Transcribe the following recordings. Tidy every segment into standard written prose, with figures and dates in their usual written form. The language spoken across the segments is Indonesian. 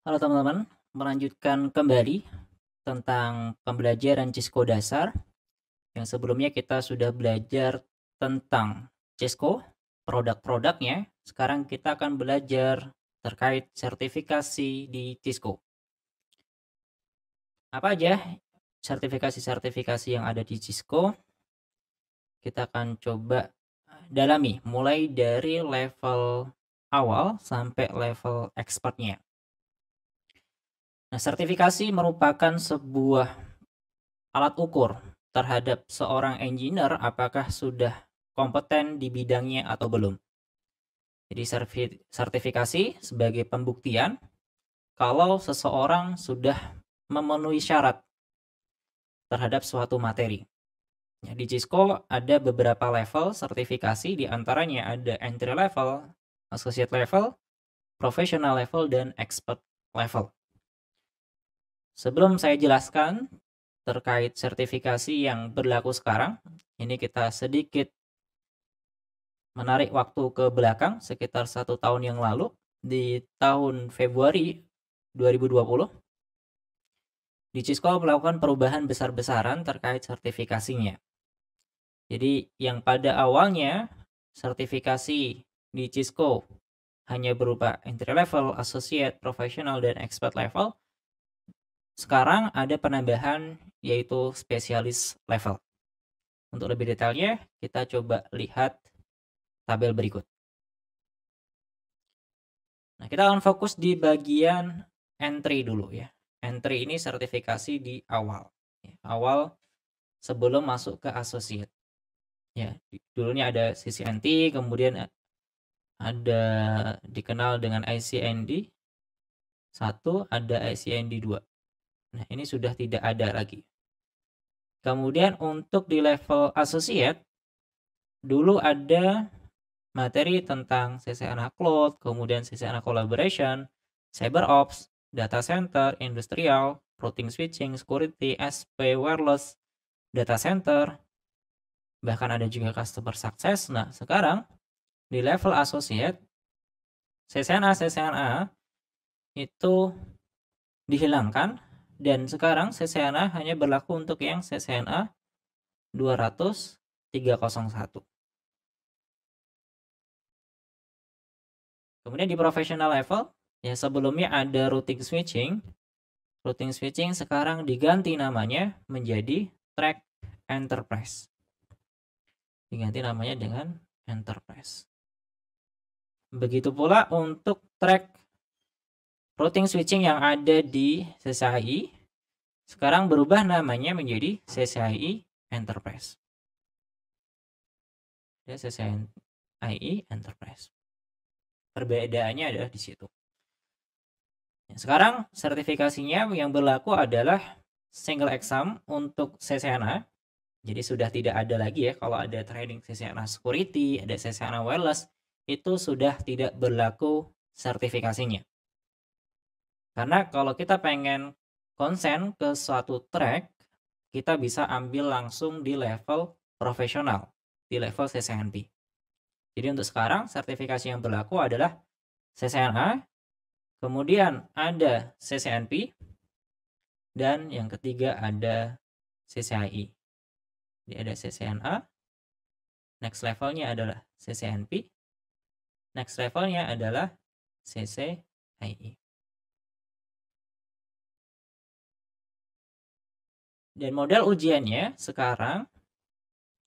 Halo teman-teman, melanjutkan kembali tentang pembelajaran Cisco dasar. Yang sebelumnya kita sudah belajar tentang Cisco, produk-produknya. Sekarang kita akan belajar terkait sertifikasi di Cisco. Apa aja sertifikasi-sertifikasi yang ada di Cisco? Kita akan coba dalami mulai dari level awal sampai level expertnya. Nah, sertifikasi merupakan sebuah alat ukur terhadap seorang engineer apakah sudah kompeten di bidangnya atau belum. Jadi sertifikasi sebagai pembuktian kalau seseorang sudah memenuhi syarat terhadap suatu materi. Ya, di Cisco ada beberapa level sertifikasi, di antaranya ada entry level, associate level, professional level, dan expert level. Sebelum saya jelaskan terkait sertifikasi yang berlaku sekarang, ini kita sedikit menarik waktu ke belakang sekitar 1 tahun yang lalu, di tahun Februari 2020, di Cisco melakukan perubahan besar-besaran terkait sertifikasinya. Jadi yang pada awalnya sertifikasi di Cisco hanya berupa entry level, associate, professional, dan expert level, sekarang ada penambahan yaitu spesialis level. Untuk lebih detailnya, kita coba lihat tabel berikut. Nah, kita akan fokus di bagian entry dulu ya. Entry ini sertifikasi di awal. Ya, awal sebelum masuk ke associate. Ya, dulunya ada CCNP, kemudian ada dikenal dengan ICND 1, ada ICND 2. Nah, ini sudah tidak ada lagi. Kemudian untuk di level associate, dulu ada materi tentang CCNA Cloud, kemudian CCNA Collaboration, CyberOps, Data Center, Industrial, Routing Switching, Security, SP, Wireless, Data Center, bahkan ada juga Customer Success. Nah, sekarang di level Associate, CCNA itu dihilangkan, dan sekarang CCNA hanya berlaku untuk yang CCNA 200.301. Kemudian di professional level, ya sebelumnya ada routing switching. Routing switching sekarang diganti namanya menjadi track enterprise. Diganti namanya dengan enterprise. Begitu pula untuk track routing switching yang ada di CCIE, sekarang berubah namanya menjadi CCIE Enterprise. Ya, CCIE Enterprise. Perbedaannya adalah di situ. Sekarang sertifikasinya yang berlaku adalah single exam untuk CCNA. Jadi sudah tidak ada lagi ya kalau ada training CCNA Security, ada CCNA Wireless, itu sudah tidak berlaku sertifikasinya. Karena kalau kita pengen konsen ke suatu track, kita bisa ambil langsung di level profesional, di level CCNP. Jadi untuk sekarang sertifikasi yang berlaku adalah CCNA, kemudian ada CCNP, dan yang ketiga ada CCIE. Jadi ada CCNA, next levelnya adalah CCNP, next levelnya adalah CCIE. Dan model ujiannya sekarang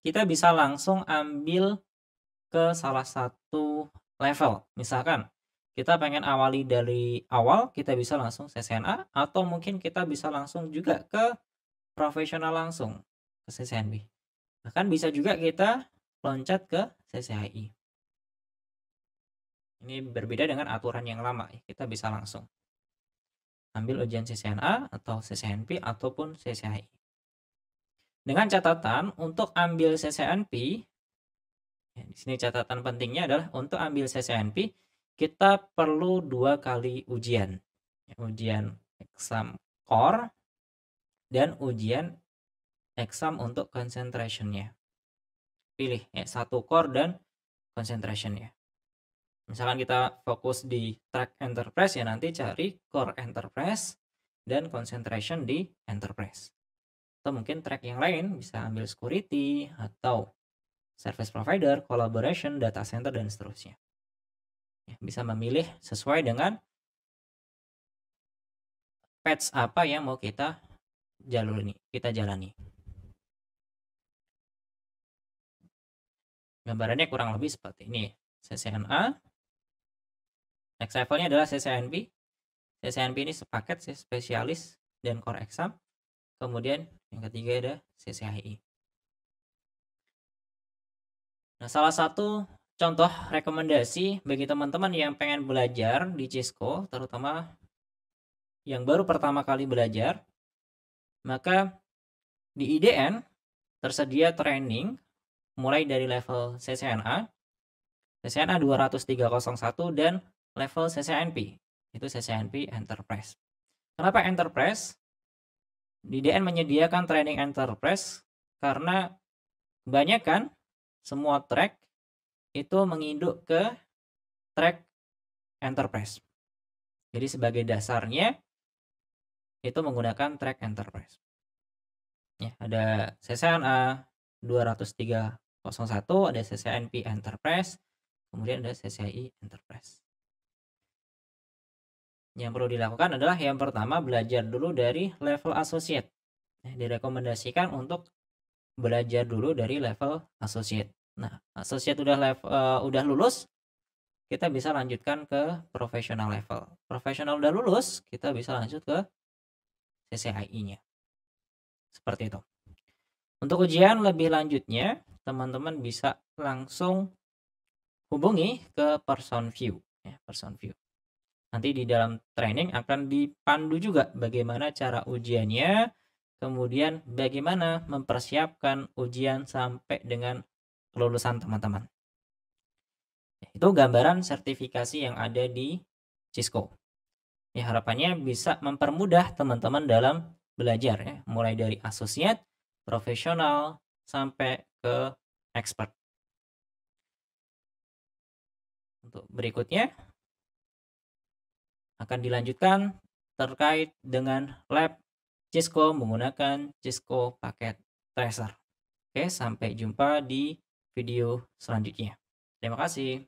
kita bisa langsung ambil ke salah satu level. Misalkan kita pengen awali dari awal, kita bisa langsung CCNA, atau mungkin kita bisa langsung juga ke profesional langsung, ke CCNP. Bahkan bisa juga kita loncat ke CCIE. Ini berbeda dengan aturan yang lama, kita bisa langsung ambil ujian CCNA atau CCNP ataupun CCIE. Dengan catatan untuk ambil CCNP, ya, di sini catatan pentingnya adalah untuk ambil CCNP kita perlu 2 kali ujian. Ujian exam core dan ujian exam untuk concentration-nya. Pilih ya, 1 core dan concentration-nya. Misalkan kita fokus di track enterprise, ya nanti cari core enterprise dan concentration di enterprise. Atau mungkin track yang lain bisa ambil security atau service provider, collaboration, data center, dan seterusnya. Ya, bisa memilih sesuai dengan path apa yang mau kita jalani. Gambarannya kurang lebih seperti ini. CCNA, next levelnya adalah CCNP. CCNP ini sepaket, spesialis dan core exam. Kemudian yang ketiga ada CCIE. Nah, salah satu contoh rekomendasi bagi teman-teman yang pengen belajar di Cisco, terutama yang baru pertama kali belajar, maka di IDN tersedia training mulai dari level CCNA 20301 dan level CCNP, itu CCNP Enterprise. Kenapa Enterprise? Di IDN menyediakan training Enterprise karena kebanyakan semua track itu menginduk ke track Enterprise. Jadi sebagai dasarnya itu menggunakan track Enterprise. Ya, ada CCNA 20301, ada CCNP Enterprise, kemudian ada CCI Enterprise. Yang perlu dilakukan adalah yang pertama belajar dulu dari level associate. Direkomendasikan untuk belajar dulu dari level associate. Nah, associate udah lulus, kita bisa lanjutkan ke professional level. Professional udah lulus, kita bisa lanjut ke CCIE-nya. Seperti itu. Untuk ujian lebih lanjutnya, teman-teman bisa langsung hubungi ke Person View. Person View. Nanti di dalam training akan dipandu juga bagaimana cara ujiannya, kemudian bagaimana mempersiapkan ujian sampai dengan kelulusan teman-teman. Itu gambaran sertifikasi yang ada di Cisco. Ya, harapannya bisa mempermudah teman-teman dalam belajar, ya, mulai dari associate, profesional, sampai ke expert. Untuk berikutnya akan dilanjutkan terkait dengan lab Cisco menggunakan Cisco Packet Tracer. Oke, sampai jumpa di video selanjutnya. Terima kasih.